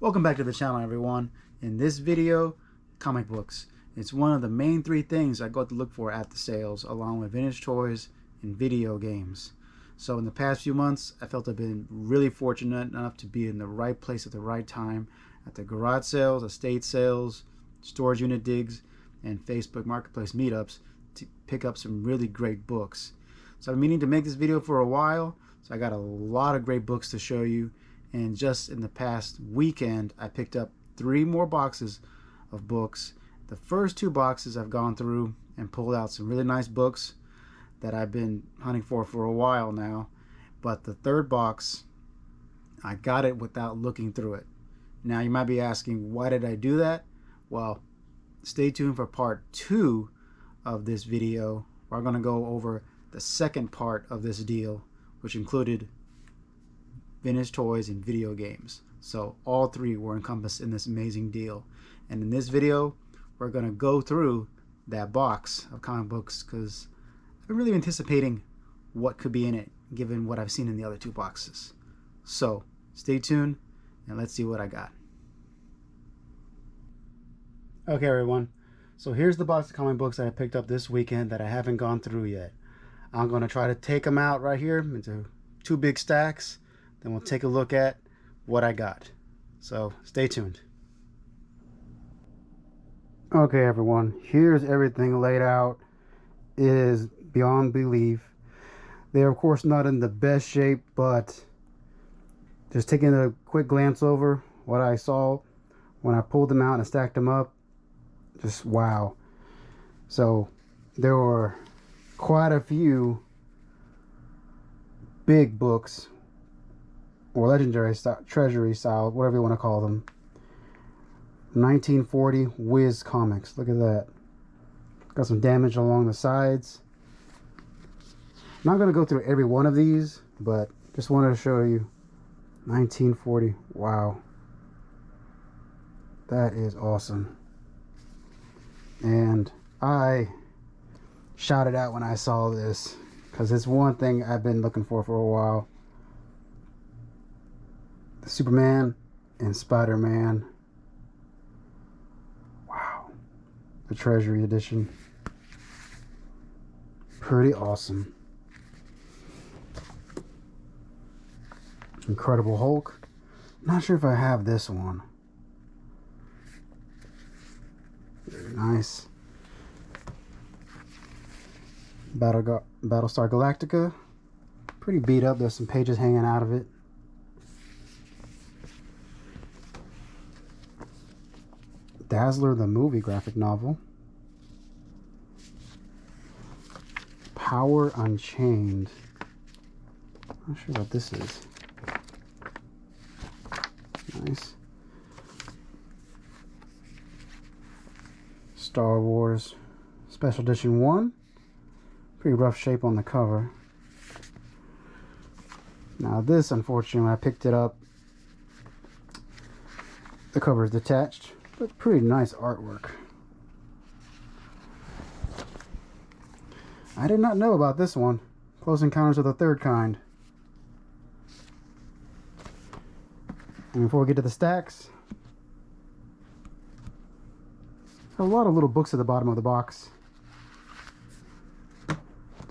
Welcome back to the channel, everyone. In this video, comic books. It's one of the main three things I go to look for at the sales, along with vintage toys and video games. So in the past few months, I felt I've been really fortunate enough to be in the right place at the right time at the garage sales, estate sales, storage unit digs, and Facebook Marketplace meetups to pick up some really great books. So I've been meaning to make this video for a while, so I got a lot of great books to show you. And just in the past weekend, I picked up 3 more boxes of books. The first 2 boxes I've gone through and pulled out some really nice books that I've been hunting for a while now. But the third box, I got it without looking through it. Now you might be asking, why did I do that? Well, stay tuned for part 2 of this video. We're going to go over the second part of this deal, which included vintage toys and video games. So all 3 were encompassed in this amazing deal. And in this video, we're going to go through that box of comic books because I've been really anticipating what could be in it given what I've seen in the other 2 boxes. So stay tuned and let's see what I got. Okay, everyone. So here's the box of comic books that I picked up this weekend that I haven't gone through yet. I'm going to try to take them out right here into 2 big stacks. Then we'll take a look at what I got. So stay tuned. Okay, everyone, here's everything laid out. It is beyond belief. They're of course not in the best shape, but just taking a quick glance over what I saw when I pulled them out and stacked them up, just wow. So there were quite a few big books, or legendary style, treasury style, whatever you want to call them. 1940 Whiz comics. Look at that. Got some damage along the sides. I'm not going to go through every one of these, but just wanted to show you 1940. Wow. That is awesome. And I shouted out when I saw this because it's one thing I've been looking for a while. Superman and Spider-Man. Wow. The Treasury Edition. Pretty awesome. Incredible Hulk. Not sure if I have this one. Very nice. Battlestar Galactica. Pretty beat up. There's some pages hanging out of it. Dazzler the movie graphic novel. Power Unchained. Not sure what this is. Nice. Star Wars Special Edition 1. Pretty rough shape on the cover. Now this, unfortunately, when I picked it up, the cover is detached. But pretty nice artwork. I did not know about this one. Close Encounters of the Third Kind. And before we get to the stacks, a lot of little books at the bottom of the box.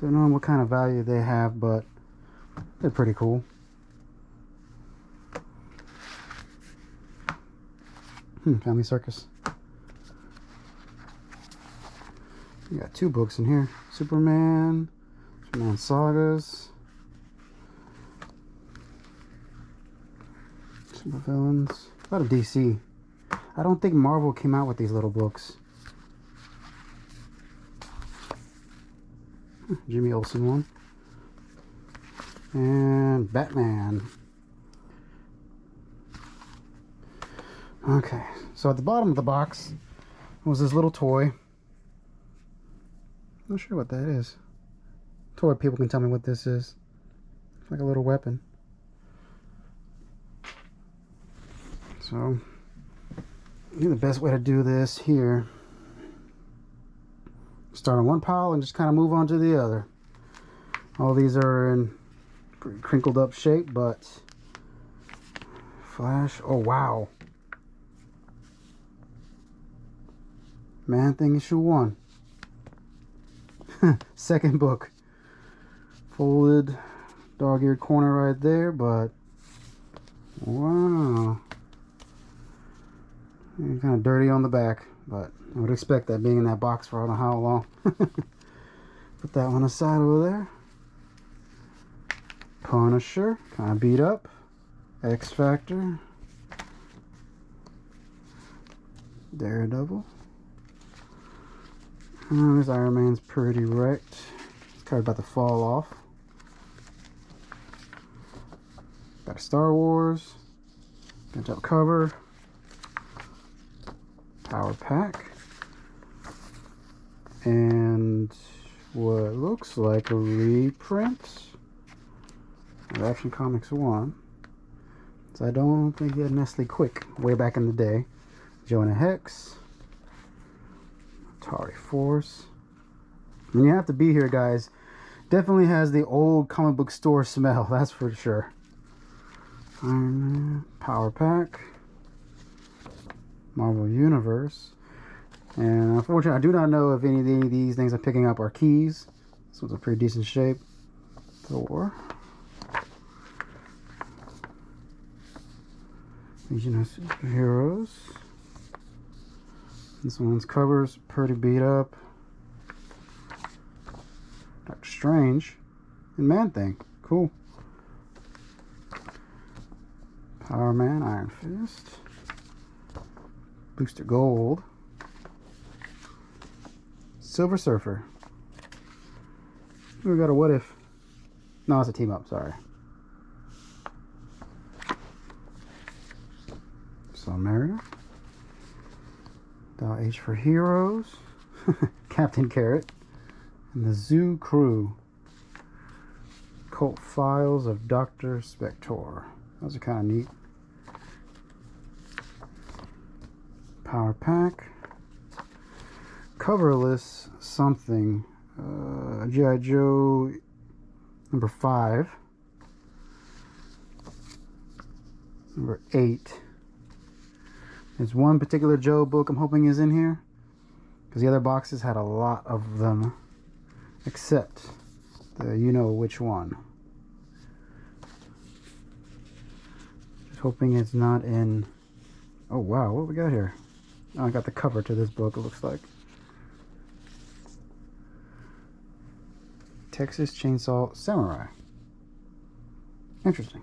Don't know what kind of value they have, but they're pretty cool. Family Circus. We got 2 books in here. Superman Sagas, Super Villains. A lot of DC. I don't think Marvel came out with these little books. Jimmy Olsen one. And Batman. Okay, so at the bottom of the box was this little toy. Not sure what that is. Toy people can tell me what this is. It's like a little weapon. So, I think the best way to do this here, start on one pile and just kind of move on to the other. All these are in pretty crinkled up shape, but Flash. Oh, wow. Man-Thing issue 1. Second book. Folded dog-eared corner right there, but wow. Kind of dirty on the back, but I would expect that being in that box for I don't know how long. Put that one aside over there. Punisher, kind of beat up. X-Factor. Daredevil. This Iron Man's pretty wrecked. It's kind of about to fall off. Got a Star Wars. Bent up cover. Power pack. And what looks like a reprint of Action Comics 1. So I don't think he had Nestle Quick way back in the day. Jonah Hex. Atari Force. And you have to be here, guys. Definitely has the old comic book store smell, that's for sure. Iron Man, Power Pack, Marvel Universe. And unfortunately, I do not know if any of these things I'm picking up are keys. This one's a pretty decent shape. Thor. Legion of Superheroes. This one's cover's pretty beat up. Doctor Strange and Man-Thing. Cool. Power Man, Iron Fist. Booster Gold. Silver Surfer. We got a What If. No, it's a team up, sorry. Submariner. Dial H for Heroes. Captain Carrot. And the Zoo Crew. Cult Files of Dr. Spector. Those are kind of neat. Power Pack. Coverless something. G.I. Joe number 5. Number 8. There's one particular Joe book I'm hoping is in here, because the other boxes had a lot of them, except the you know which one. Just hoping it's not in. Oh wow, what we got here? Oh, I got the cover to this book, it looks like. Texas Chainsaw Samurai. Interesting.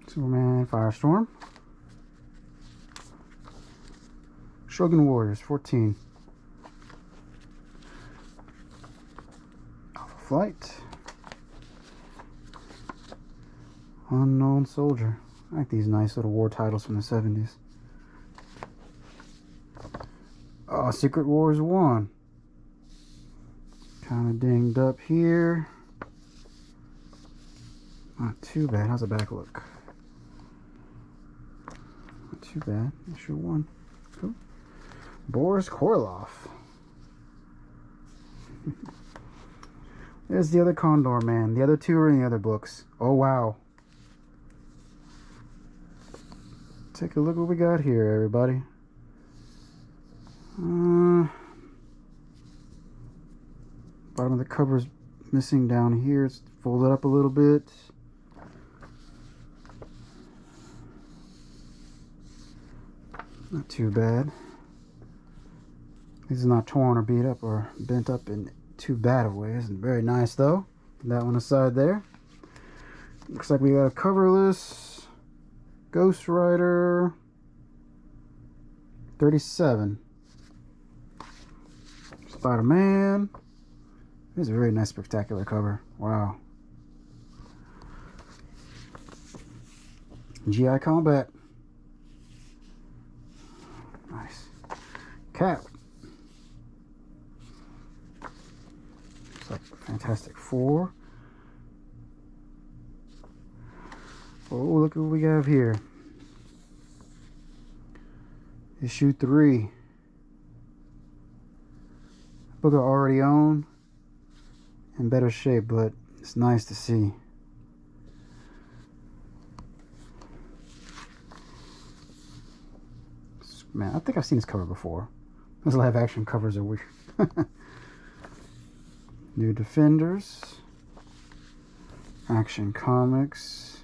Superman Firestorm. Shogun Warriors 14. Alpha Flight. Unknown Soldier. I like these nice little war titles from the 70s. Oh, Secret Wars 1. Kind of dinged up here. Not too bad. How's the back look? Not too bad. Issue 1. Cool. Boris Karloff. There's the other Condor Man. The other two are in the other books. Oh, wow. Take a look what we got here, everybody. Bottom of the cover's missing down here. It's folded up a little bit. Not too bad. This is not torn or beat up or bent up in too bad of ways. Very nice though. That one aside there. Looks like we got a coverless Ghost Rider 37. Spider-Man. This is a very nice spectacular cover. Wow. GI Combat. Nice. Cap. Looks like Fantastic Four. Oh, look at what we have here. Issue 3. Book I already own. In better shape, but it's nice to see. Man, I think I've seen this cover before. Those live action covers are weird. New Defenders. Action Comics.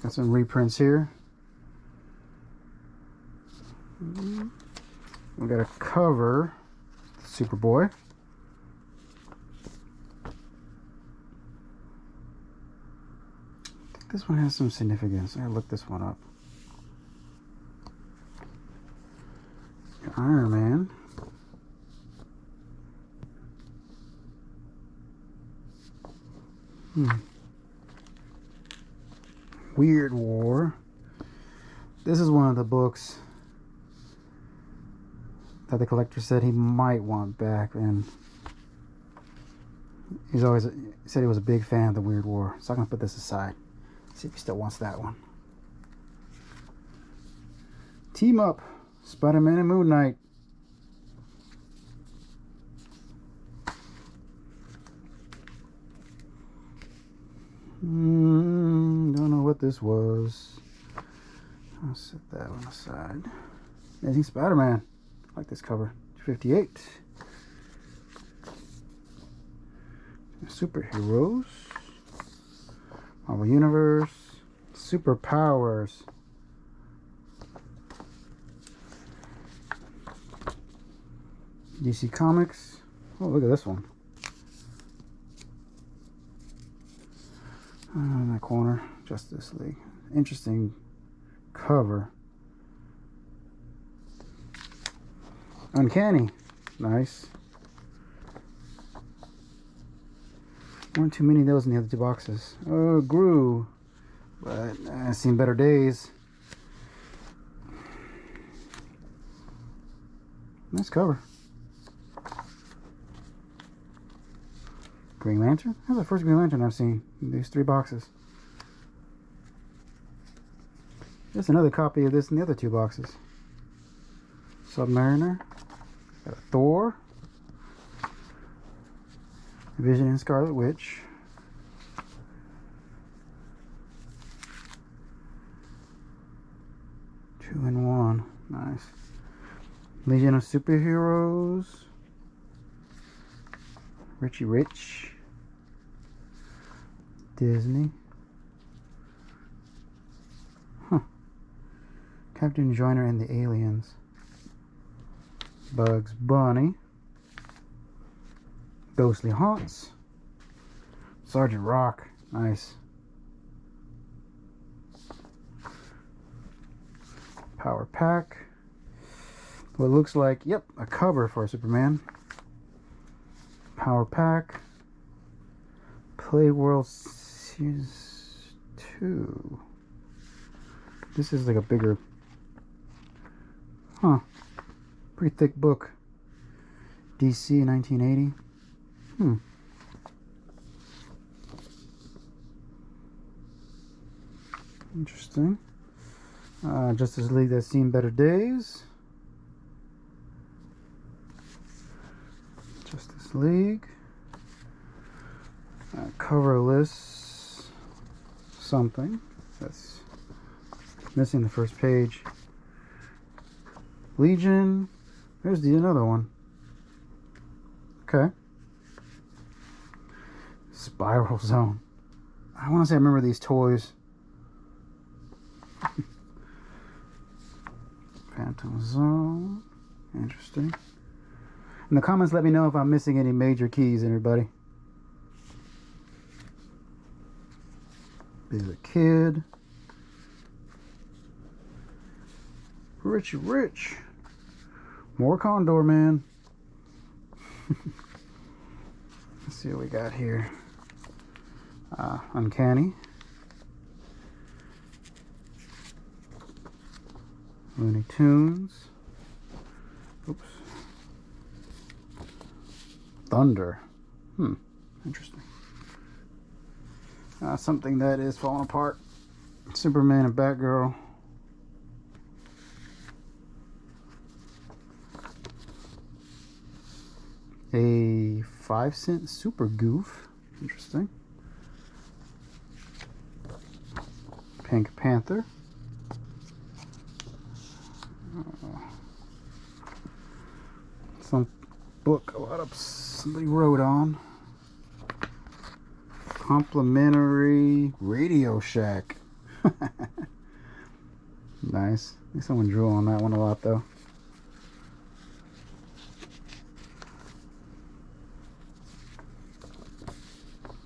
Got some reprints here. We got a cover. Superboy. I think this one has some significance. I gotta look this one up. Iron Man. Weird War. This is one of the books that the collector said he might want back, and he said he was a big fan of the Weird War. So I'm gonna put this aside. See if he still wants that one. Team Up. Spider-Man and Moon Knight. Don't know what this was. I'll set that one aside. Amazing Spider-Man. I like this cover. 258. Superheroes. Marvel Universe. Superpowers. DC Comics. Oh, look at this one. In that corner, Justice League. Interesting cover. Uncanny. Nice. One too many of those in the other two boxes. Oh, Gru. But I've seen better days. Nice cover. Green Lantern? That's the first Green Lantern I've seen in these three boxes. There's another copy of this in the other two boxes. Submariner. Got a Thor. Vision and Scarlet Witch. Two in one. Nice. Legion of Superheroes. Richie Rich. Disney. Huh. Captain Joiner and the Aliens. Bugs Bunny. Ghostly Haunts. Sergeant Rock. Nice. Power Pack. What looks like, yep, a cover for Superman. Power Pack. Play World Series 2. This is like a bigger, pretty thick book. DC 1980. Interesting. Justice League That's Seen Better Days. Justice League. Cover lists something that's missing the first page. Legion. There's another one. Okay. Spiral Zone. I want to say I remember these toys. Phantom Zone. Interesting. In the comments, let me know if I'm missing any major keys, everybody. There's a Kid. Richie Rich. More Condor Man. Let's see what we got here. Uncanny. Looney Tunes. Oops. Thunder. Interesting. Something that is falling apart. Superman and Batgirl. A 5-cent Super Goof. Interesting. Pink Panther. Some book a lot of somebody wrote on. Complimentary Radio Shack. Nice. I think someone drew on that one a lot though.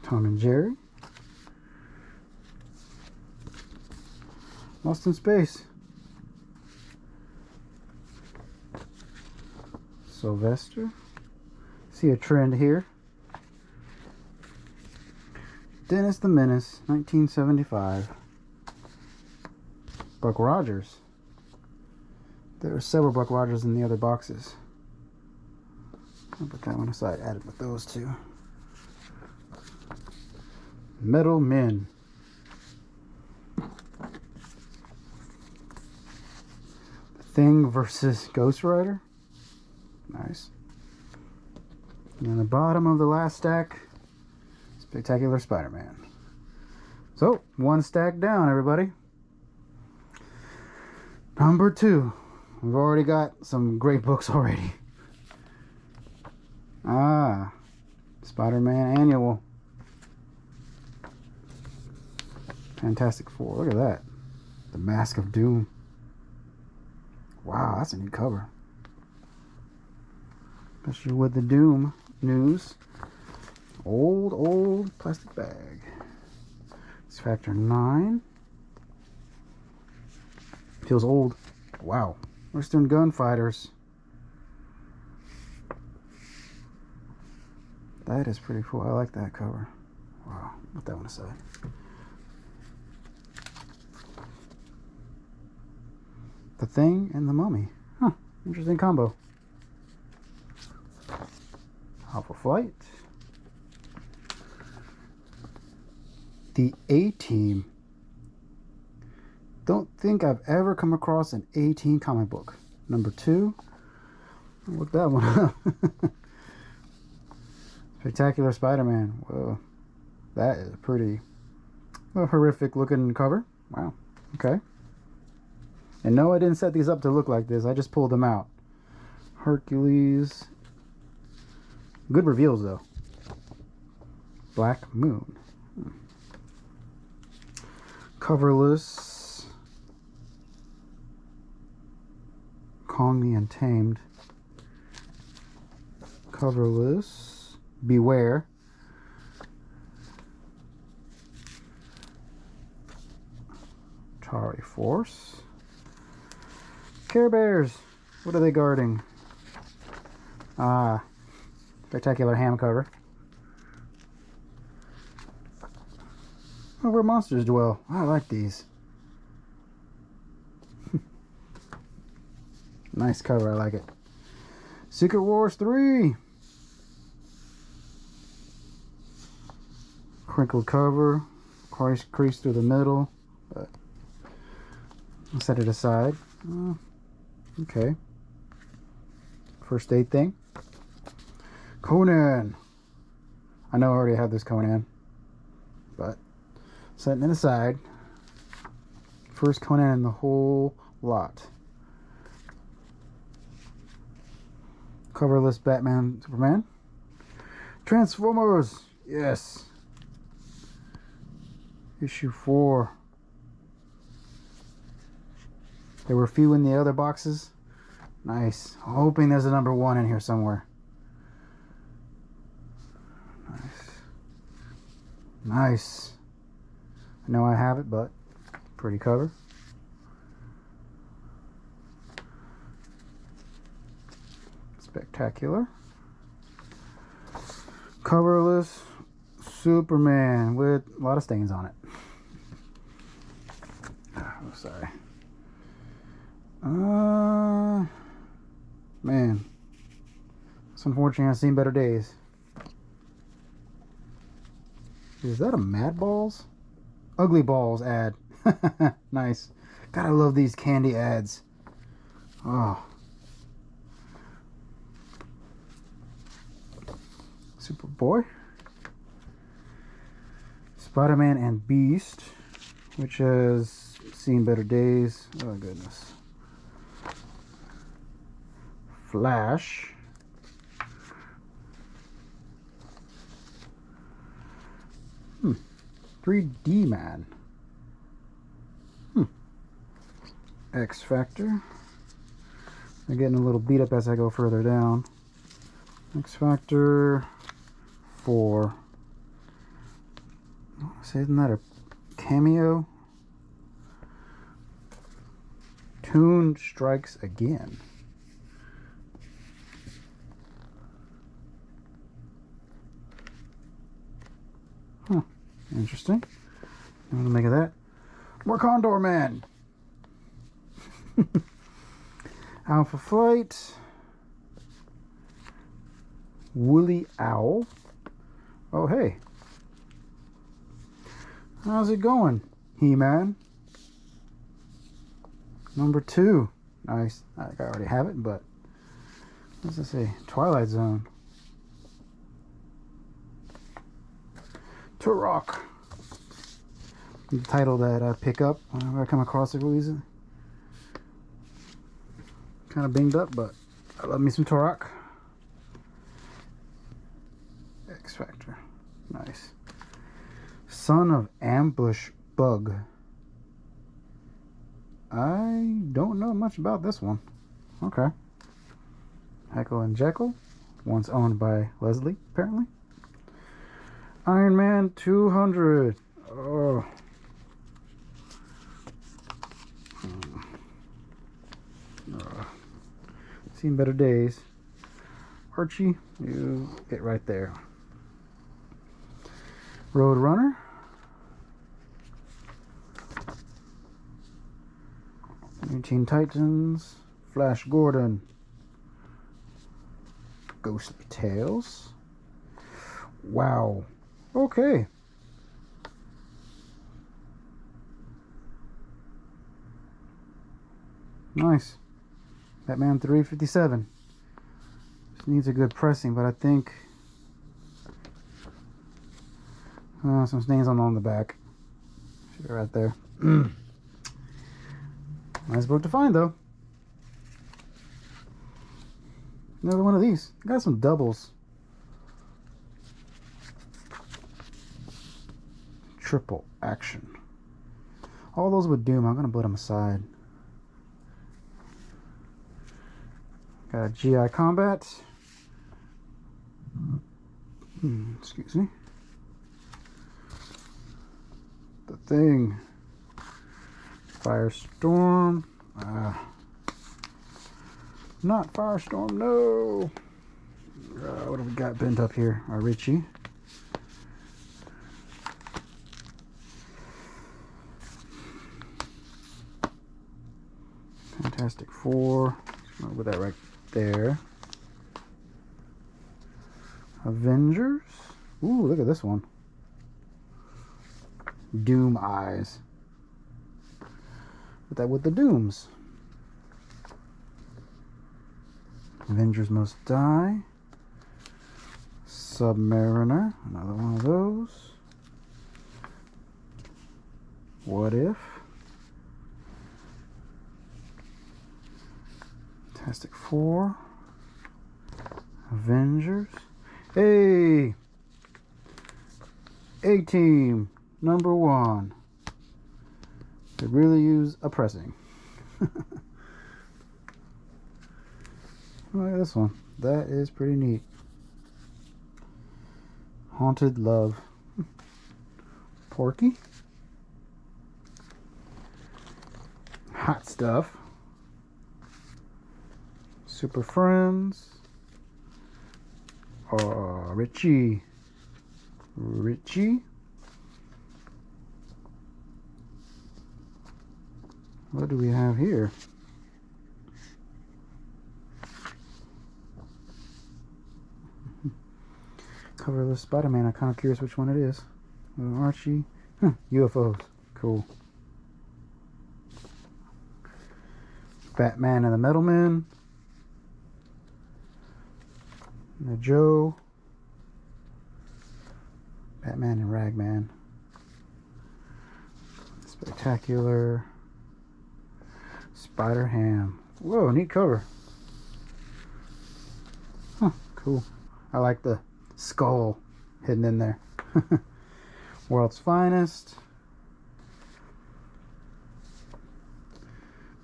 Tom and Jerry. Lost in Space. Sylvester. See a trend here. Dennis the Menace, 1975. Buck Rogers. There are several Buck Rogers in the other boxes. I'll put that one aside, added with those two. Metal Men. The Thing versus Ghost Rider. Nice. And on the bottom of the last stack, Spectacular Spider-Man. So, one stack down, everybody. Number 2. We've already got some great books already. Ah, Spider-Man Annual. Fantastic Four. Look at that. The Mask of Doom. Wow, that's a neat cover. Especially with the Doom news. Old plastic bag. It's Factor 9. Feels old. Wow. Western Gunfighters. That is pretty cool. I like that cover. Wow. Put that one aside. The Thing and the Mummy. Huh. Interesting combo. Alpha Flight. The A-Team. Don't think I've ever come across an A-Team comic book. Number 2. I'll look that one up. Spectacular Spider-Man. Whoa. That is a pretty horrific looking cover. Wow. Okay. And no, I didn't set these up to look like this. I just pulled them out. Hercules. Good reveals, though. Black Moon. Coverless. Kong the Untamed. Coverless. Beware. Atari Force. Care Bears. What are they guarding? Ah. Spectacular Ham cover. Oh, where monsters dwell. I like these. Nice cover. I like it. Secret Wars 3. Crinkled cover. Crease through the middle. But I'll set it aside. Okay. First aid thing. Conan. I know I already have this Conan, but setting it aside. First Conan in the whole lot. Coverless Batman, Superman. Transformers. Yes. Issue 4. There were a few in the other boxes. Nice. Hoping there's a number 1 in here somewhere. Nice. I know I have it, but pretty cover. Spectacular. Coverless Superman with a lot of stains on it. Oh, sorry. Man. It's unfortunate I've seen better days. Is that a Mad Balls? Ugly Balls ad. Nice. God, I love these candy ads. Oh. Superboy. Spider-Man and Beast, which has seen better days. Oh, goodness. Flash. 3D Man. X Factor. I'm getting a little beat up as I go further down. X Factor 4. Isn't that a cameo? Toon Strikes Again. Huh. Interesting. What do you make of that? More Condor Man. Alpha Flight. Woolly Owl. Oh, hey. How's it going, He-Man? Number 2. Nice. I think I already have it, but what does it say? Twilight Zone. Turok. The title that I pick up whenever I come across it real easy. Kind of binged up, but I love me some Turok. X Factor. Nice. Son of Ambush Bug. I don't know much about this one. Okay. Heckle and Jekyll. Once owned by Leslie, apparently. Iron Man 200. Oh. Seen better days. Archie, you get right there. Road Runner. Teen Titans. Flash Gordon. Ghostly Tales. Wow. Okay. Nice. Batman 357. Just needs a good pressing, but I think some stains on the back. Should be right there. Nice book to find, though. Another one of these. Got some doubles. Triple action. All those with Doom, I'm going to put them aside. Got GI Combat. Excuse me. The Thing. Firestorm. Not Firestorm, no. What have we got bent up here? Richie. Fantastic Four. I'll put that right there. Avengers. Ooh, look at this one. Doom Eyes. Put that with the Dooms. Avengers Must Die. Submariner. Another one of those. What If. Fantastic Four. Avengers. Hey! A-Team. Number 1. Could really use a pressing. Look at this one. That is pretty neat. Haunted Love. Porky. Hot Stuff. Super Friends. Richie. What do we have here? Coverless Spider-Man. I'm kind of curious which one it is. Archie. UFOs. Cool. Batman and the Metal Men. The Joe. Batman and Ragman. Spectacular. Spider-Ham. Whoa, neat cover. Cool. I like the skull hidden in there. World's Finest.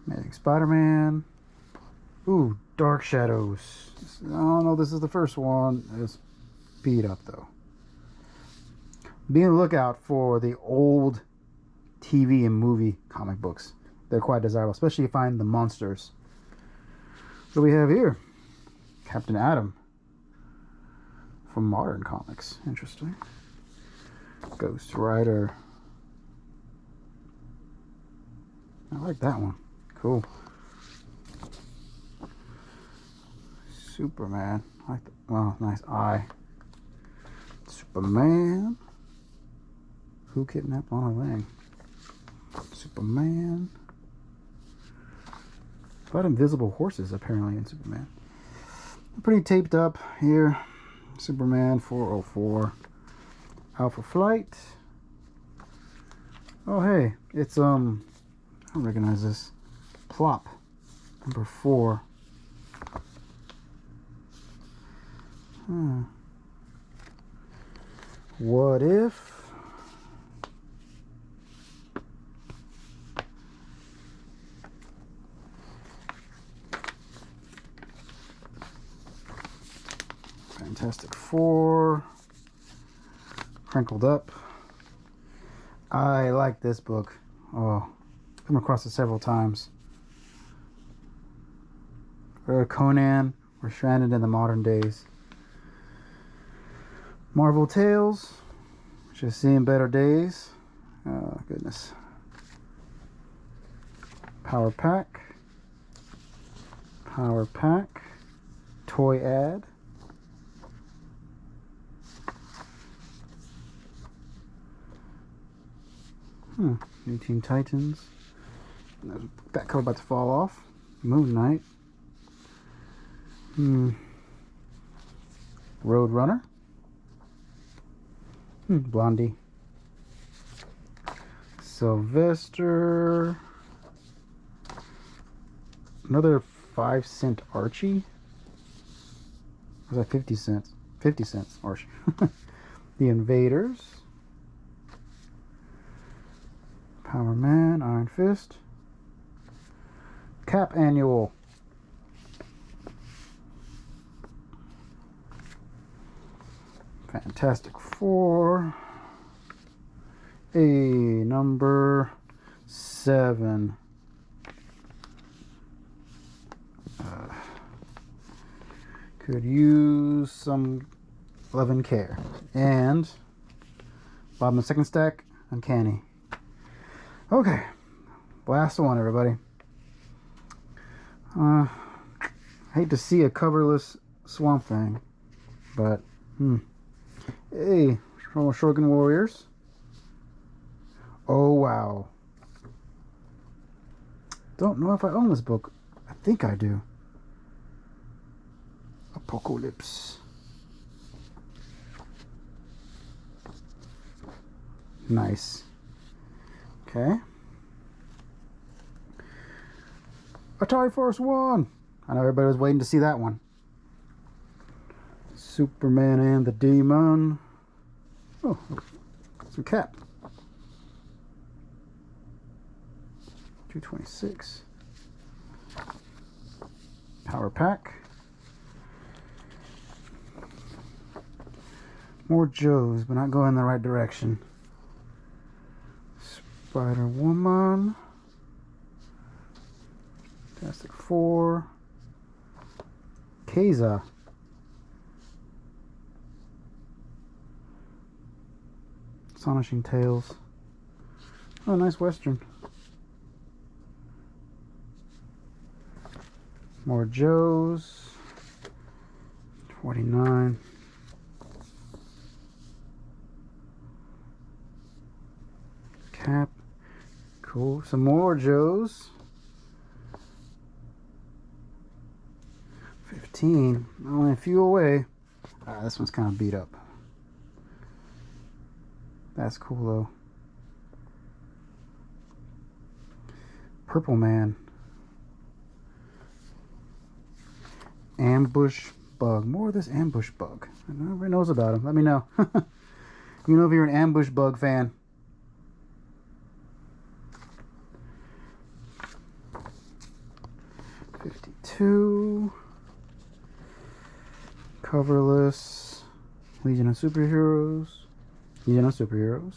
Amazing Spider-Man. Ooh, Dark Shadows. Oh no, this is the first one. It's beat up though. Be on the lookout for the old TV and movie comic books. They're quite desirable, especially if you find the monsters. What do we have here? Captain Atom from modern comics. Interesting. Ghost Rider. I like that one. Cool. Superman. I like the, oh, nice eye. Superman. Who kidnapped Lana Lang? Superman. A lot of invisible horses apparently in Superman. Pretty taped up here. Superman 404. Alpha Flight. Oh hey, it's I don't recognize this. Plop number 4. What if Fantastic Four, crinkled up. I like this book. Oh, come across it several times. Conan, we're stranded in the modern days. Marvel Tales, which is seeing better days. Oh goodness. Power Pack. Power Pack. Toy ad. New Teen Titans. That cover about to fall off. Moon Knight. Roadrunner. Blondie. Sylvester. Another 5-cent Archie. Was that 50 cents? 50 cents Archie. The Invaders. Power Man, Iron Fist. Cap Annual. Fantastic Four. Number 7. Could use some love and care. And bottom of the second stack, Uncanny. Okay, last one, everybody. I hate to see a coverless Swamp Thing, but hey, from Shogun Warriors. Oh wow! Don't know if I own this book. I think I do. Apocalypse. Nice. Okay. Atari Force 1. I know everybody was waiting to see that one. Superman and the Demon. Oh, some Cap. 226. Power Pack. More Joes, but not going in the right direction. Spider-Woman. Fantastic Four. Kaiza. Astonishing Tales. Oh, nice Western. More Joes. 29. Cap. Cool. Some more Joes. 15. Only a few away. This one's kind of beat up. That's cool though. Purple Man. Ambush bug. More of this ambush bug. Nobody knows about him. Let me know. You know if you're an ambush bug fan. $52. Coverless. Legion of Superheroes. Legion of Superheroes.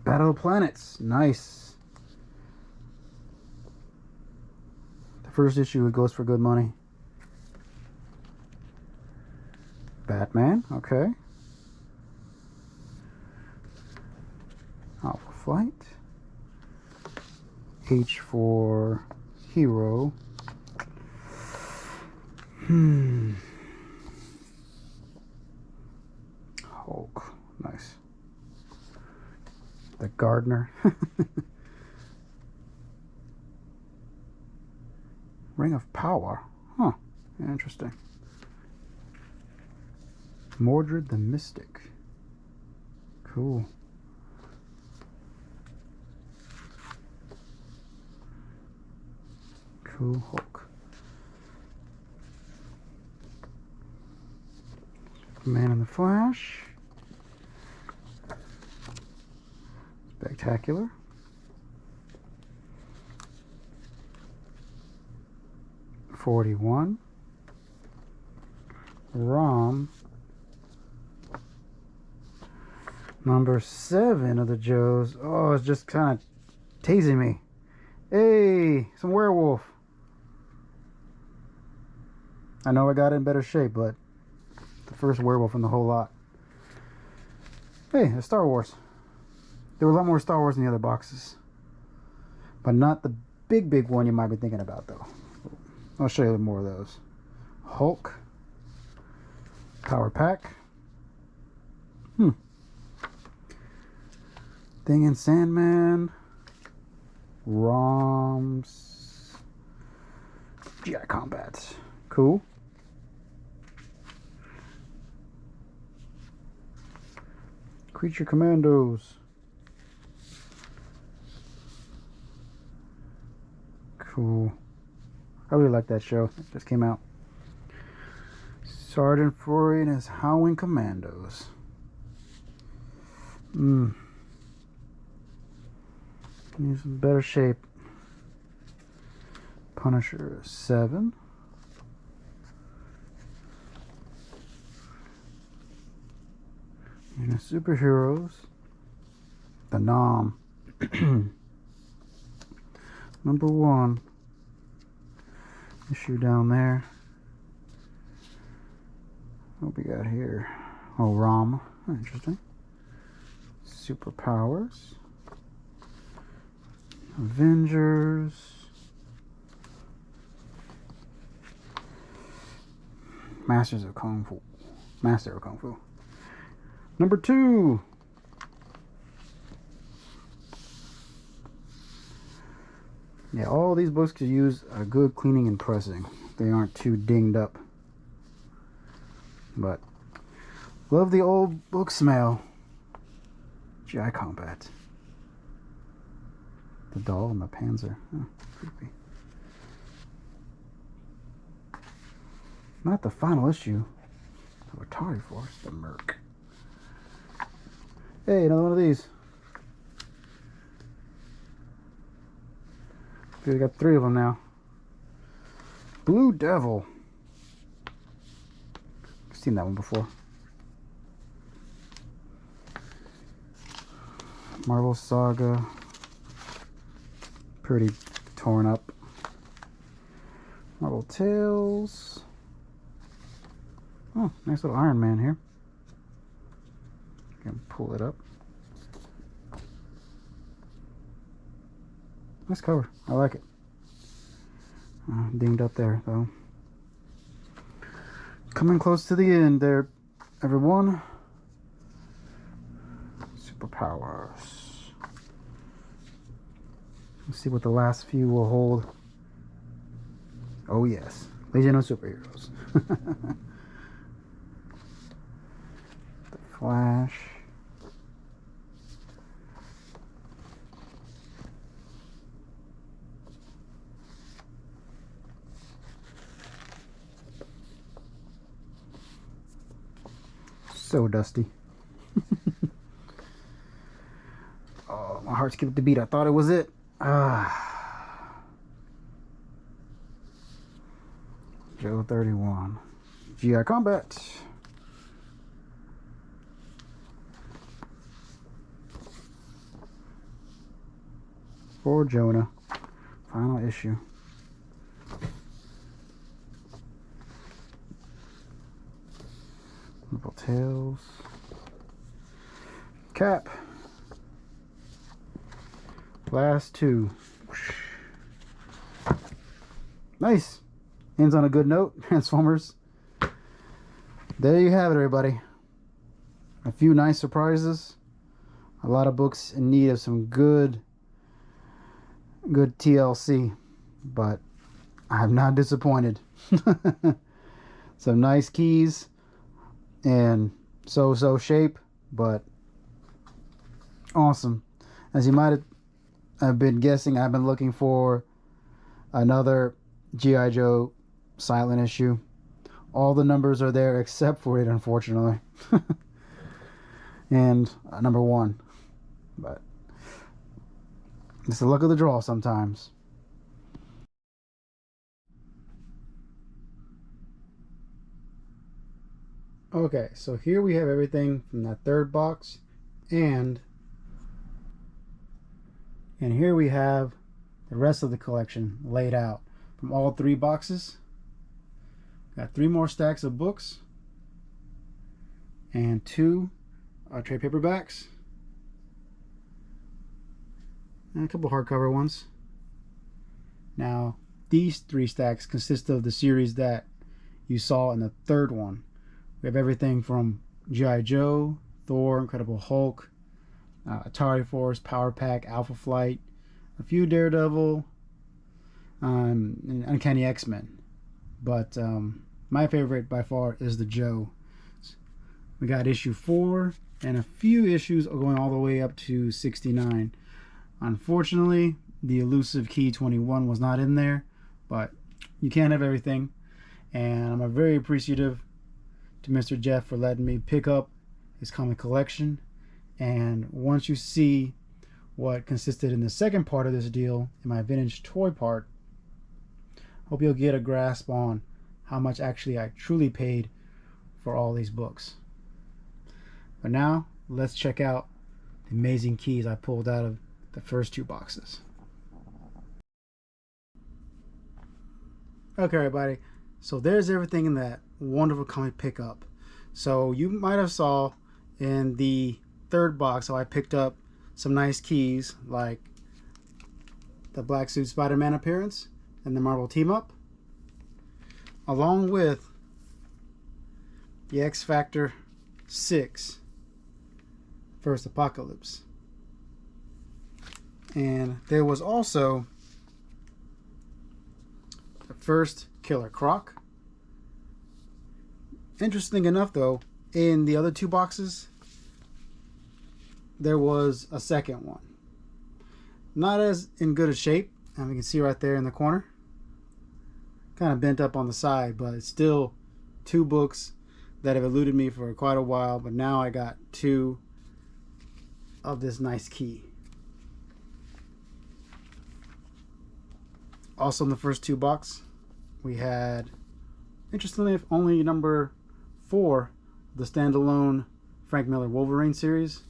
Battle of Planets. Nice. The first issue, it goes for good money. Batman. Okay. Alpha Flight. H for Hero. Hulk. Nice. The Gardener. Ring of Power. Huh. Interesting. Mordred the Mystic. Cool. Cool Hulk. Man in the Flash. Spectacular. $41. Rom. Number 7 of the Joes. Oh, it's just kind of tasing me. Hey, some werewolf. I know I got it in better shape, but the first werewolf in the whole lot. Hey, it's Star Wars. There were a lot more Star Wars in the other boxes, but not the big one you might be thinking about, though. I'll show you more of those. Hulk. Power Pack. Thing and Sandman. ROMs. GI Combat. Cool. Creature Commandos. Cool. I really like that show. It just came out. Sergeant Fury and his Howling Commandos. He's in better shape. Punisher 7. And the Superheroes. The Nom. Number 1. Issue down there. What we got here? Oh, ROM. Interesting. Superpowers. Avengers. Masters of Kung Fu. Master of Kung Fu. Number 2. Yeah, all these books could use a good cleaning and pressing. They aren't too dinged up. But love the old book smell. GI Combat. The doll and the Panzer. Oh, creepy. Not the final issue of Atari Force, the Merc. Hey, another one of these. We got 3 of them now. Blue Devil. I've seen that one before. Marvel Saga. Pretty torn up. Marvel Tales. Oh, nice little Iron Man here. Can pull it up. Nice cover. I like it. Dinged up there, though. Coming close to the end there, everyone. Superpowers. Let's see what the last few will hold. Oh, yes. Legion of Superheroes. The Flash. So dusty. Oh, my heart skipped a beat. I thought it was it. Joe 31. GI Combat. For Jonah. Final issue. Little tails. Cap. Last two. Nice. Ends on a good note. Transformers. There you have it, everybody. A few nice surprises. A lot of books in need of some good TLC. But I'm not disappointed. Some nice keys. And so shape. But awesome. As you might have been guessing, I've been looking for another G.I. Joe silent issue. All the numbers are there except for it, unfortunately. And number 1. But it's the luck of the draw sometimes. Okay, so here we have everything from that third box, and here we have the rest of the collection laid out from all 3 boxes. Got 3 more stacks of books and 2 trade paperbacks and a couple hardcover ones. Now these 3 stacks consist of the series that you saw in the third one. We have everything from G.I. Joe, Thor, Incredible Hulk, Atari Force, Power Pack, Alpha Flight, a few Daredevil, and Uncanny X-Men. But my favorite by far is the Joe. We got issue 4 and a few issues going all the way up to 69. Unfortunately, the elusive Key 21 was not in there, but you can't have everything. And I'm very appreciative to Mr. Jeff for letting me pick up his comic collection. And once you see what consisted in the second part of this deal, in my vintage toy part, hope you'll get a grasp on how much actually I truly paid for all these books. But now let's check out the amazing keys I pulled out of the first 2 boxes. Okay, everybody, so there's everything in that wonderful comic pickup. So you might have saw in the third box how I picked up some nice keys, like the Black Suit Spider-Man appearance and the Marvel team up, along with the X Factor 6 First Apocalypse. And there was also the first Killer Croc. Interesting enough, though, in the other 2 boxes there was a second one, not as in good a shape, and you can see right there in the corner, kind of bent up on the side, but it's still 2 books that have eluded me for quite a while. But now I got 2 of this nice key. Also in the first 2 box we had, interestingly, only number 4, the standalone Frank Miller Wolverine series.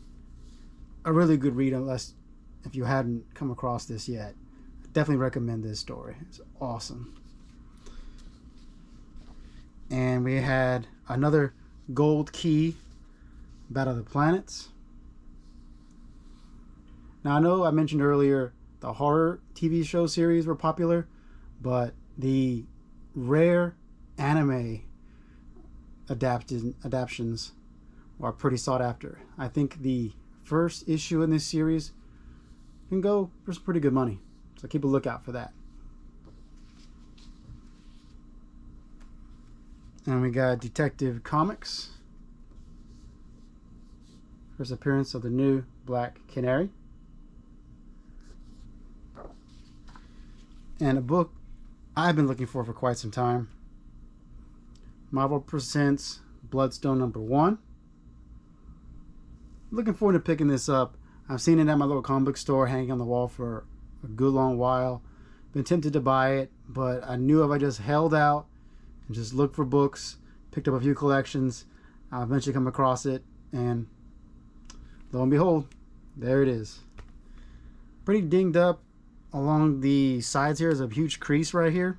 A really good read, if you hadn't come across this yet. Definitely recommend this story. It's awesome. And we had another gold key, Battle of the Planets. Now I know I mentioned earlier the horror TV show series were popular, but the rare anime adaptions are pretty sought after. I think the first issue in this series can go for some pretty good money, so keep a lookout for that. And we got Detective Comics, first appearance of the new Black Canary, and a book I've been looking for quite some time, Marvel Presents Bloodstone #1. looking forward to picking this up. I've seen it at my local comic book store hanging on the wall for a good long while. Been tempted to buy it, but I knew if I just held out and just looked for books, picked up a few collections, I'll eventually come across it, and lo and behold, there it is. Pretty dinged up along the sides here. There's a huge crease right here,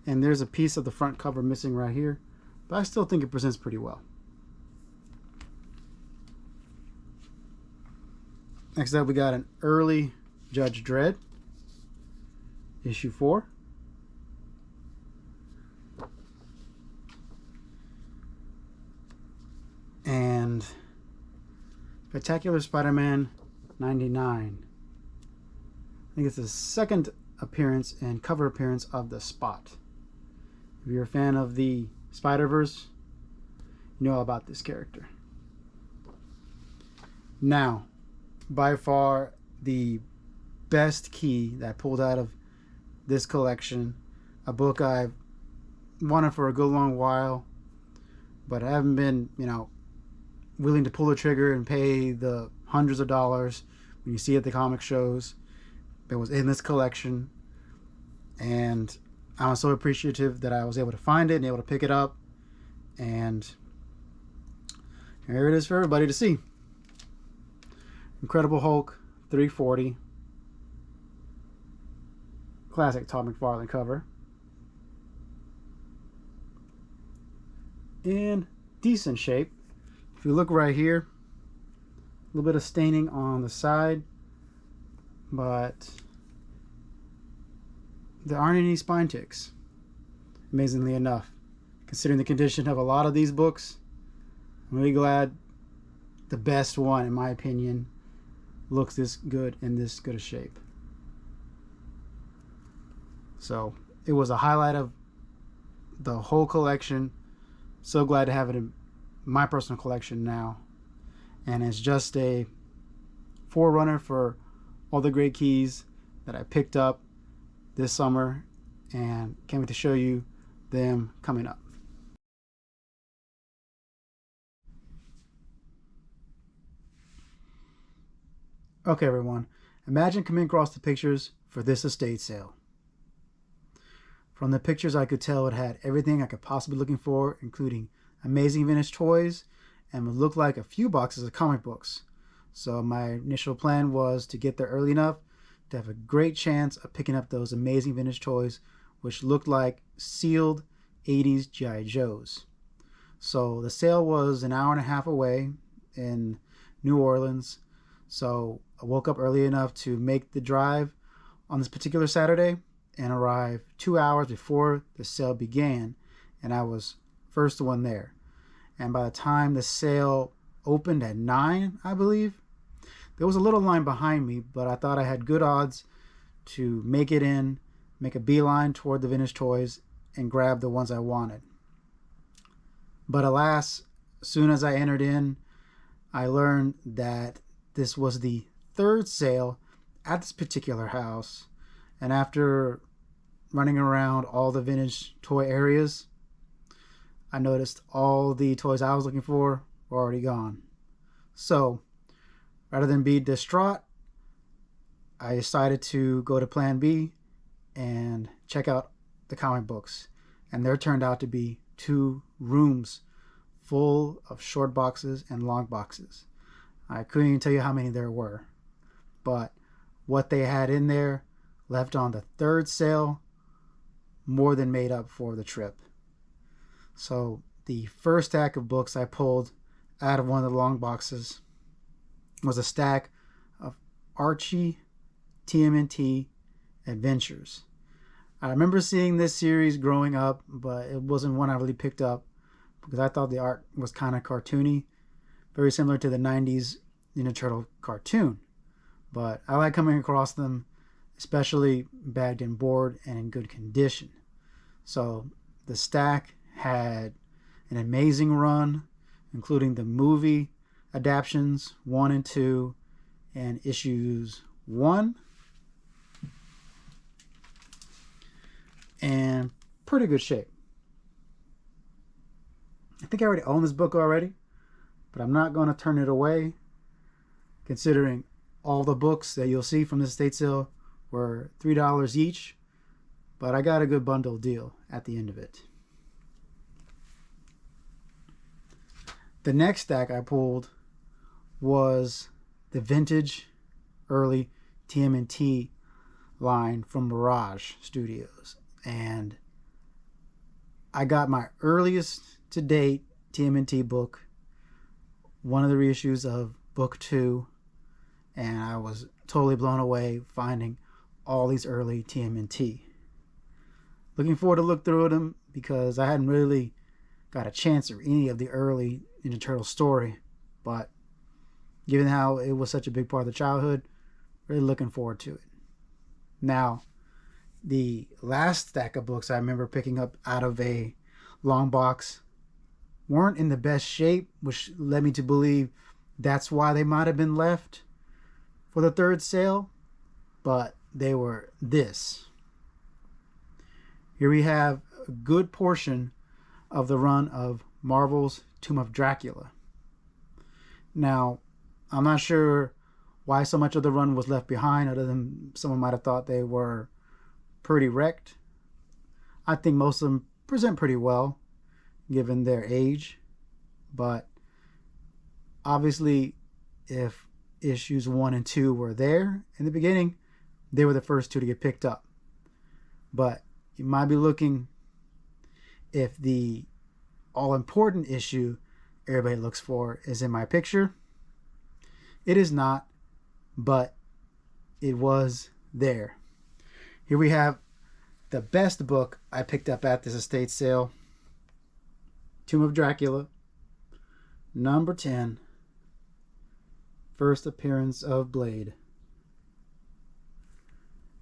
and there's a piece of the front cover missing right here, but I still think it presents pretty well. Next up, we got an early Judge Dredd, issue 4. And Spectacular Spider-Man 99. I think it's the second appearance and cover appearance of the Spot. If you're a fan of the Spider-Verse, you know all about this character. Now, by far the best key that I pulled out of this collection, a book I've wanted for a good long while, but I haven't been, willing to pull the trigger and pay the hundreds of dollars when you see it at the comic shows. It was in this collection, and I was so appreciative that I was able to find it and able to pick it up, and here it is for everybody to see. Incredible Hulk 340, classic Todd McFarlane cover, in decent shape. If you look right here, a little bit of staining on the side, but there aren't any spine ticks, amazingly enough. Considering the condition of a lot of these books, I'm really glad the best one, in my opinion, looks this good in this good a shape. So it was a highlight of the whole collection. So glad to have it in my personal collection now, and it's just a forerunner for all the great keys that I picked up this summer, and can't wait to show you them coming up. Okay, everyone, imagine coming across the pictures for this estate sale. From the pictures, I could tell it had everything I could possibly be looking for, including amazing vintage toys, and would look like a few boxes of comic books. So my initial plan was to get there early enough to have a great chance of picking up those amazing vintage toys, which looked like sealed 80s G.I. Joes. So the sale was an hour and a half away in New Orleans, so I woke up early enough to make the drive on this particular Saturday and arrive 2 hours before the sale began, and I was first one there. And by the time the sale opened at 9, I believe, there was a little line behind me, but I thought I had good odds to make it in, make a beeline toward the vintage toys, and grab the ones I wanted. But alas, as soon as I entered in, I learned that this was the third sale at this particular house, and after running around all the vintage toy areas, I noticed all the toys I was looking for were already gone. So rather than be distraught, I decided to go to plan B and check out the comic books, and there turned out to be 2 rooms full of short boxes and long boxes. I couldn't even tell you how many there were, but what they had in there left on the third sale more than made up for the trip. So the first stack of books I pulled out of one of the long boxes was a stack of Archie TMNT Adventures. I remember seeing this series growing up, but it wasn't one I really picked up because I thought the art was kind of cartoony, very similar to the 90s Ninja Turtle cartoon. But I like coming across them, especially bagged and board and in good condition. So the stack had an amazing run, including the movie adaptions 1 and 2 and issues 1, and pretty good shape. I think I already own this book already, but I'm not going to turn it away, considering all the books that you'll see from the estate sale were $3 each, but I got a good bundle deal at the end of it. The next stack I pulled was the vintage early TMNT line from Mirage Studios, and I got my earliest to date TMNT book, one of the reissues of book 2, and I was totally blown away finding all these early TMNT. Looking forward to look through them because I hadn't really got a chance to read any of the early Ninja Turtle story, but given how it was such a big part of the childhood, really looking forward to it. Now, the last stack of books I remember picking up out of a long box weren't in the best shape, which led me to believe that's why they might have been left for the third sale, but they were this. Here we have a good portion of the run of Marvel's Tomb of Dracula. Now, I'm not sure why so much of the run was left behind, other than someone might have thought they were pretty wrecked. I think most of them present pretty well given their age, but obviously if issues 1 and 2 were there in the beginning, they were the first 2 to get picked up. But you might be looking if the all-important issue everybody looks for is in my picture. It is not, but it was there. Here we have the best book I picked up at this estate sale, Tomb of Dracula, number 10, first appearance of Blade.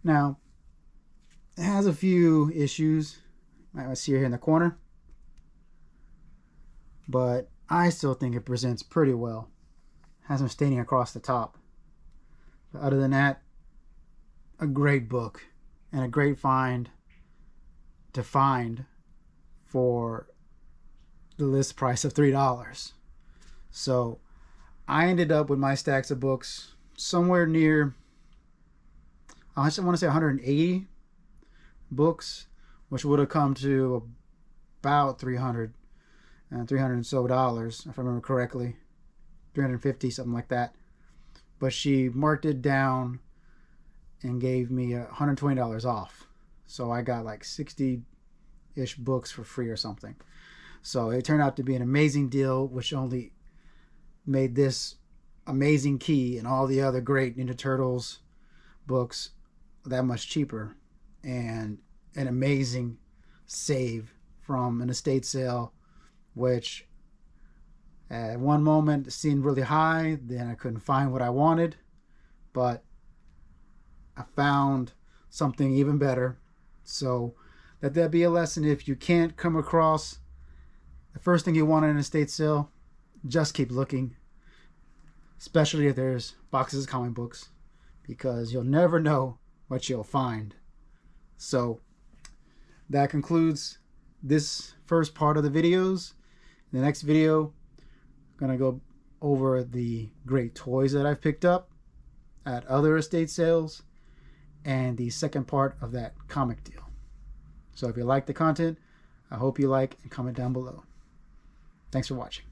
Now, it has a few issues, I see here in the corner, but I still think it presents pretty well. Has them staining across the top. But other than that, a great book and a great find to find for the list price of $3. So I ended up with my stacks of books somewhere near, I just want to say 180 books, which would have come to about $300 and so dollars, if I remember correctly. 350, something like that. But she marked it down and gave me $120 off. So I got like 60-ish books for free or something. So it turned out to be an amazing deal, which only made this amazing key and all the other great Ninja Turtles books that much cheaper, and an amazing save from an estate sale, which at one moment seemed really high, then I couldn't find what I wanted, but I found something even better. So let that be a lesson. If you can't come across the first thing you want in an estate sale, just keep looking, especially if there's boxes of comic books, because you'll never know what you'll find. So that concludes this first part of the videos. In the next video, I'm going to go over the great toys that I've picked up at other estate sales and the second part of that comic deal. So if you like the content, I hope you like and comment down below. Thanks for watching.